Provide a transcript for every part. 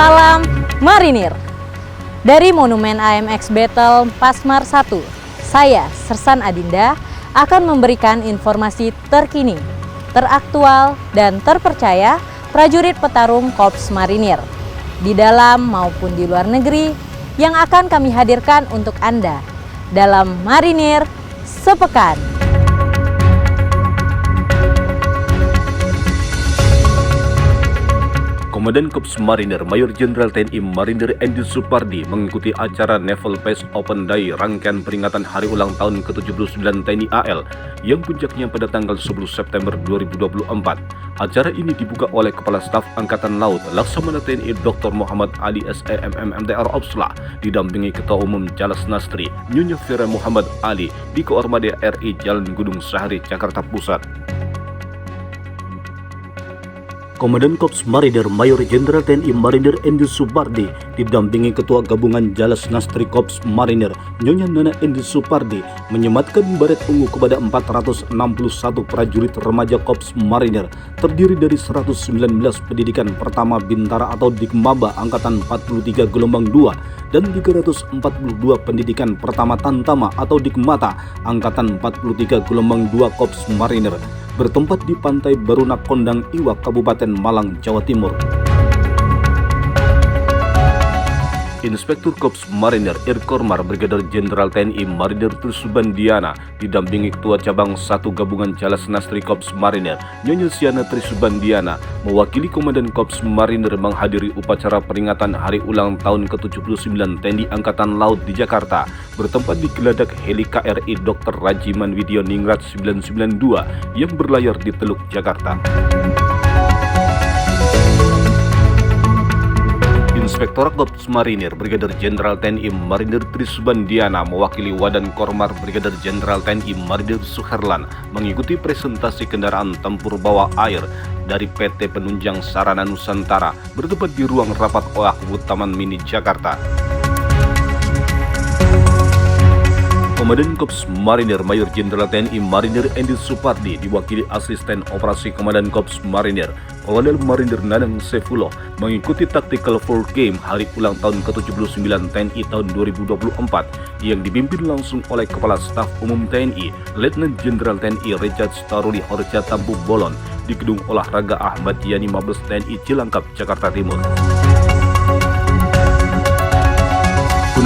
Salam Marinir. Dari Monumen AMX Battle Pasmar 1, saya Sersan Adinda akan memberikan informasi terkini, teraktual, dan terpercaya prajurit petarung Korps Marinir di dalam maupun di luar negeri yang akan kami hadirkan untuk Anda dalam Marinir Sepekan. Komandan Korps Marinir Mayor Jenderal TNI Marinir Andy Supardi mengikuti acara Naval Base Open Day rangkaian peringatan hari ulang tahun ke-79 TNI AL yang puncaknya pada tanggal 10 September 2024. Acara ini dibuka oleh Kepala Staf Angkatan Laut Laksamana TNI Dr. Muhammad Ali SEMM MTR Opsla didampingi Ketua Umum Jalas Nastri Nyonya Vera Muhammad Ali di Koarmada RI Jalan Gunung Sahari, Jakarta Pusat. Komandan Korps Marinir Mayor Jenderal TNI Marinir Andy Supardi didampingi Ketua Gabungan Jalas Nastri Korps Marinir Nyonya Nana Andy Supardi menyematkan baret ungu kepada 461 prajurit remaja Korps Marinir terdiri dari 119 pendidikan pertama Bintara atau Dikmaba Angkatan 43 Gelombang 2 dan 342 pendidikan pertama Tantama atau Dikmata Angkatan 43 Gelombang 2 Korps Marinir bertempat di Pantai Barunak Kondang Iwak, Kabupaten Malang, Jawa Timur. Inspektur Korps Marinir Irkormar Brigadir Jenderal TNI Marinir Trisubandiana didampingi Ketua Cabang 1 Gabungan Jalas Nastri Korps Marinir Nyonya Siana Trisubandiana mewakili Komandan Korps Marinir menghadiri upacara peringatan Hari Ulang Tahun ke-79 TNI Angkatan Laut di Jakarta bertempat di geladak heli KRI Dr. Rajiman Widyo Ningrat 992 yang berlayar di Teluk Jakarta. Inspektorat Korps Marinir Brigadir Jenderal TNI Marinir Trisubandiana mewakili Wadan Kormar Brigadir Jenderal TNI Marinir Suherlan mengikuti presentasi kendaraan tempur bawah air dari PT Penunjang Sarana Nusantara bertempat di ruang rapat OAKWU Taman Mini Jakarta. Komandan Korps Marinir Mayor Jenderal TNI Marinir Andy Supardi diwakili Asisten Operasi Komandan Korps Marinir Kolonel Marinir Nanang Sefullah mengikuti Tactical Full Game Hari Ulang Tahun ke-79 TNI tahun 2024 yang dipimpin langsung oleh Kepala Staf Umum TNI Letnan Jenderal TNI Richard Staruli Horja Tampu Bolon di Gedung Olahraga Ahmad Yani Mabes TNI Cilangkap, Jakarta Timur.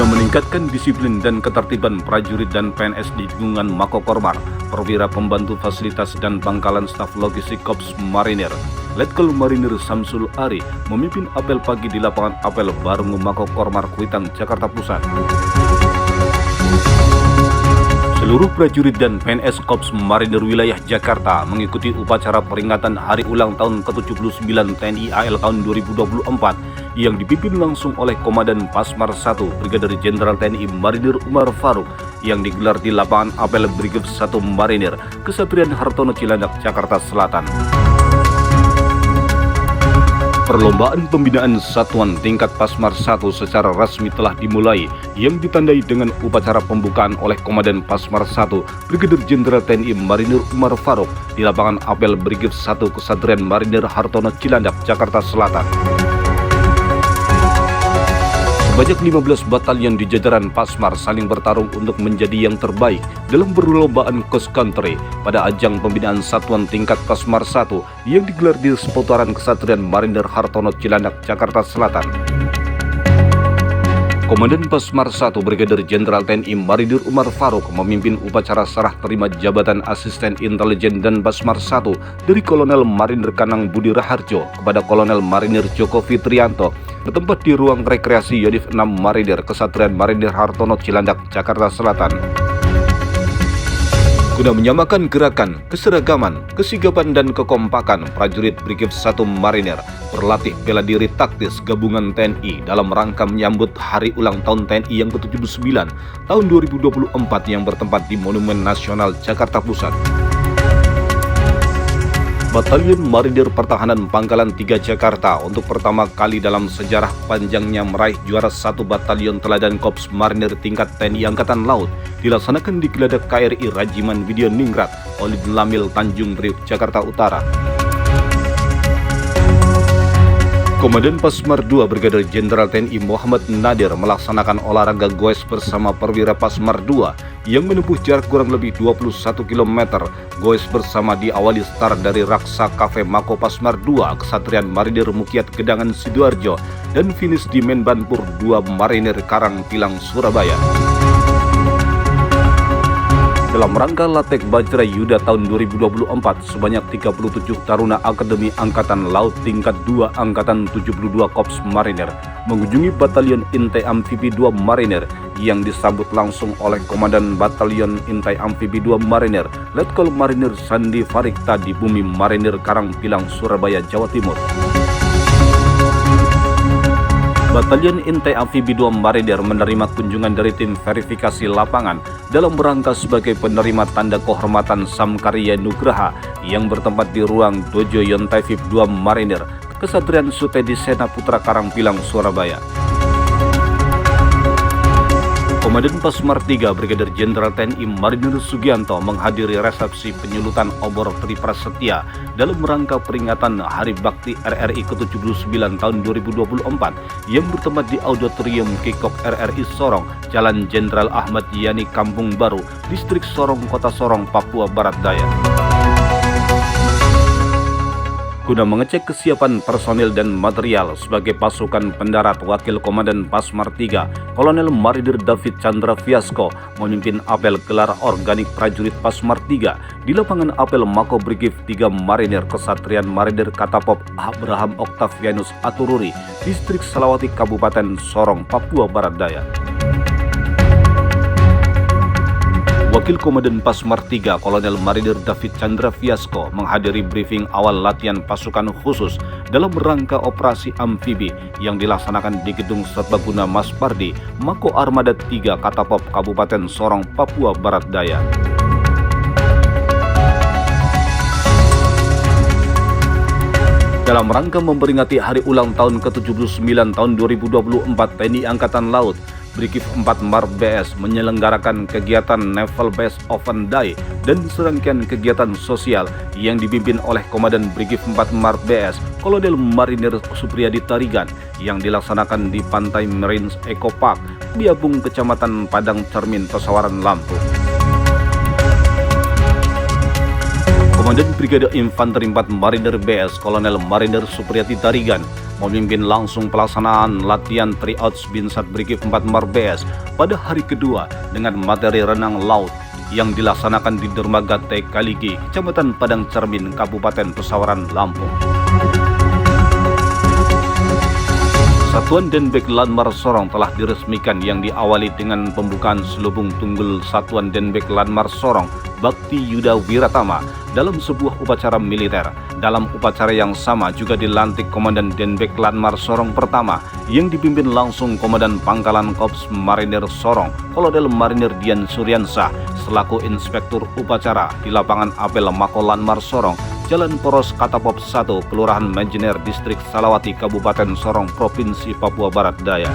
Guna meningkatkan disiplin dan ketertiban prajurit dan PNS di lingkungan Makokormar, Perwira Pembantu Fasilitas dan Pangkalan Staf Logistik Korps Marinir, Letkol Marinir Samsul Ari memimpin apel pagi di lapangan apel Barungu Makokormar Kuitang, Jakarta Pusat. Seluruh prajurit dan PNS Korps Marinir wilayah Jakarta mengikuti upacara peringatan Hari Ulang Tahun ke-79 TNI AL tahun 2024 yang dipimpin langsung oleh Komandan Pasmar 1 Brigadir Jenderal TNI Marinir Umar Faruk yang digelar di lapangan apel Brigif 1 Marinir Kesatrian Hartono Cilandak, Jakarta Selatan. Perlombaan pembinaan satuan tingkat Pasmar 1 secara resmi telah dimulai yang ditandai dengan upacara pembukaan oleh Komandan Pasmar 1 Brigadir Jenderal TNI Marinir Umar Faruk di lapangan apel Brigif 1 Kesatrian Marinir Hartono Cilandak, Jakarta Selatan. Sebanyak 15 batalion di jajaran Pasmar saling bertarung untuk menjadi yang terbaik dalam perlombaan cross country pada ajang pembinaan satuan tingkat Pasmar 1 yang digelar di seputaran Kesatrian Marinir Hartono Cilandak, Jakarta Selatan. Komandan Pasmar 1 Brigadir Jenderal TNI Marinir Umar Faruk memimpin upacara serah terima jabatan Asisten Intelijen dan Pasmar 1 dari Kolonel Marinir Kanang Budi Raharjo kepada Kolonel Marinir Joko Fitrianto bertempat di ruang rekreasi Yonif 6 Marinir Kesatrian Marinir Hartono Cilandak, Jakarta Selatan. Guna menyamakan gerakan, keseragaman, kesigapan dan kekompakan prajurit Brigif 1 Marinir berlatih bela diri taktis gabungan TNI dalam rangka menyambut Hari Ulang Tahun TNI yang ke-79 tahun 2024 yang bertempat di Monumen Nasional Jakarta Pusat. Batalion Marinir Pertahanan Pangkalan 3 Jakarta untuk pertama kali dalam sejarah panjangnya meraih juara 1 Batalion Teladan Korps Marinir tingkat TNI Angkatan Laut dilaksanakan di geladak KRI Rajiman Widyo Ningrat, Olid Lamil, Tanjung Priok, Jakarta Utara. Komandan Pasmar II Brigadir Jenderal TNI Muhammad Nadir melaksanakan olahraga goes bersama perwira Pasmar II yang menempuh jarak kurang lebih 21 km. Goes bersama diawali start dari Raksa Cafe Mako Pasmar II, Kesatrian Marinir Mukiat Gedangan Sidoarjo, dan finish di Menbanpur 2 Marinir Karangpilang Surabaya. Dalam rangka Latek Bajra Yuda tahun 2024, sebanyak 37 taruna Akademi Angkatan Laut tingkat 2 Angkatan 72 Korps Marinir mengunjungi Batalion Intai Amfibi 2 Marinir yang disambut langsung oleh Komandan Batalion Intai Amfibi 2 Marinir, Letkol Marinir Sandi Farikta di Bumi Marinir Karangpilang, Surabaya, Jawa Timur. Batalion Intai Amfibi 2 Marinir menerima kunjungan dari tim verifikasi lapangan dalam rangka sebagai penerima tanda kehormatan Samkarya Nugraha yang bertempat di ruang Dojo Yontai VIP 2 Marinir, Kesatrian Sutedi Sena Putra Karangpilang, Surabaya. Komandan Pasmar III Brigadir Jenderal TNI Marinir Sugianto menghadiri resepsi penyulutan obor Triprasetya dalam rangka peringatan Hari Bakti RRI ke-79 tahun 2024 yang bertempat di Auditorium Kikok RRI Sorong, Jalan Jenderal Ahmad Yani, Kampung Baru, Distrik Sorong, Kota Sorong, Papua Barat Daya. Guna mengecek kesiapan personil dan material sebagai pasukan pendarat, Wakil Komandan Pasmar III, Kolonel Marinir David Chandra Fiasko memimpin apel gelar organik prajurit Pasmar III di lapangan apel Mako Brigif 3 Marinir, Kesatrian Marinir Katapop Abraham Octavianus Atururi, Distrik Salawati, Kabupaten Sorong, Papua Barat Daya. Wakil Komandan Pasmar III, Kolonel Marinir David Chandra Fiasko menghadiri briefing awal latihan pasukan khusus dalam rangka operasi amfibi yang dilaksanakan di Gedung Serbaguna Mas Pardi, Mako Armada 3, Katapop, Kabupaten Sorong, Papua Barat Daya. Dalam rangka memperingati hari ulang tahun ke-79 tahun 2024 TNI Angkatan Laut, Brigif 4 Marbs menyelenggarakan kegiatan Naval Base Open Day dan serangkaian kegiatan sosial yang dipimpin oleh Komandan Brigif 4 Marbs Kolonel Marinir Supriyadi Tarigan yang dilaksanakan di Pantai Marines Eco Park, Biabung, Kecamatan Padang Cermin, Pesawaran, Lampung. Komandan Brigade Infanteri 4 Marinir BS Kolonel Marinir Supriyadi Tarigan memimpin langsung pelaksanaan latihan tryouts Binsat Brigif 4 Marbs pada hari kedua dengan materi renang laut yang dilaksanakan di Dermaga T Kaligi, Kecamatan Padang Cermin, Kabupaten Pesawaran, Lampung. Satuan Denbek Lanmar Sorong telah diresmikan yang diawali dengan pembukaan selubung tunggul Satuan Denbek Lanmar Sorong Bakti Yuda Wiratama dalam sebuah upacara militer. Dalam upacara yang sama juga dilantik Komandan Denbek Lanmar Sorong pertama yang dipimpin langsung Komandan Pangkalan Korps Marinir Sorong, Kolonel Marinir Dian Suryansah selaku Inspektur Upacara di lapangan apel Mako Lanmar Sorong, Jalan Poros Katapop 1, Kelurahan Mejener, Distrik Salawati, Kabupaten Sorong, Provinsi Papua Barat Daya.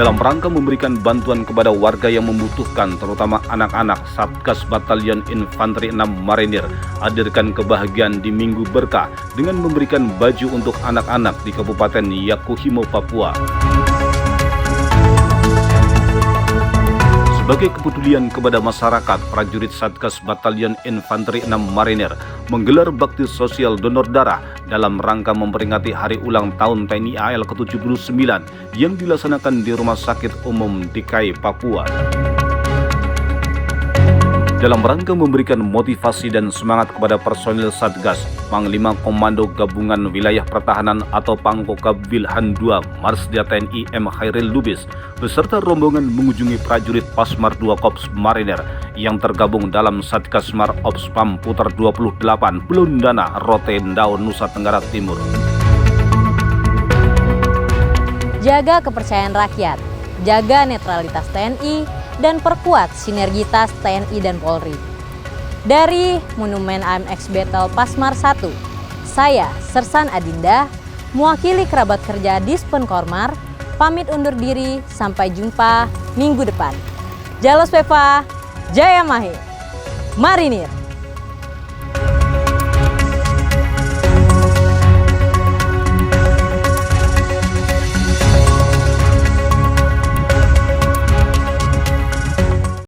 Dalam rangka memberikan bantuan kepada warga yang membutuhkan, terutama anak-anak, Satgas Batalion Infanteri 6 Marinir hadirkan kebahagiaan di Minggu Berkah dengan memberikan baju untuk anak-anak di Kabupaten Yakuhimo, Papua. Sebagai kepedulian kepada masyarakat, prajurit Satgas Batalion Infanteri 6 Marinir menggelar bakti sosial donor darah dalam rangka memperingati Hari Ulang Tahun TNI AL ke-79 yang dilaksanakan di Rumah Sakit Umum DKI Papua. Dalam rangka memberikan motivasi dan semangat kepada personil Satgas, Panglima Komando Gabungan Wilayah Pertahanan atau Pangkokab Wilhan II Marsdia TNI M. Khairil Lubis beserta rombongan mengunjungi prajurit Pasmar II Korps Marinir yang tergabung dalam Satgas Mar Ops Pam Putar 28 Belundana, Rote, Ndao, Nusa Tenggara Timur. Jaga kepercayaan rakyat, jaga netralitas TNI, dan perkuat sinergitas TNI dan Polri. Dari Monumen AMX Battle Pasmar 1, saya Sersan Adinda, mewakili kerabat kerja Dispen Kormar, pamit undur diri, sampai jumpa minggu depan. Jalos Peva, Jaya Mahe. Marinir.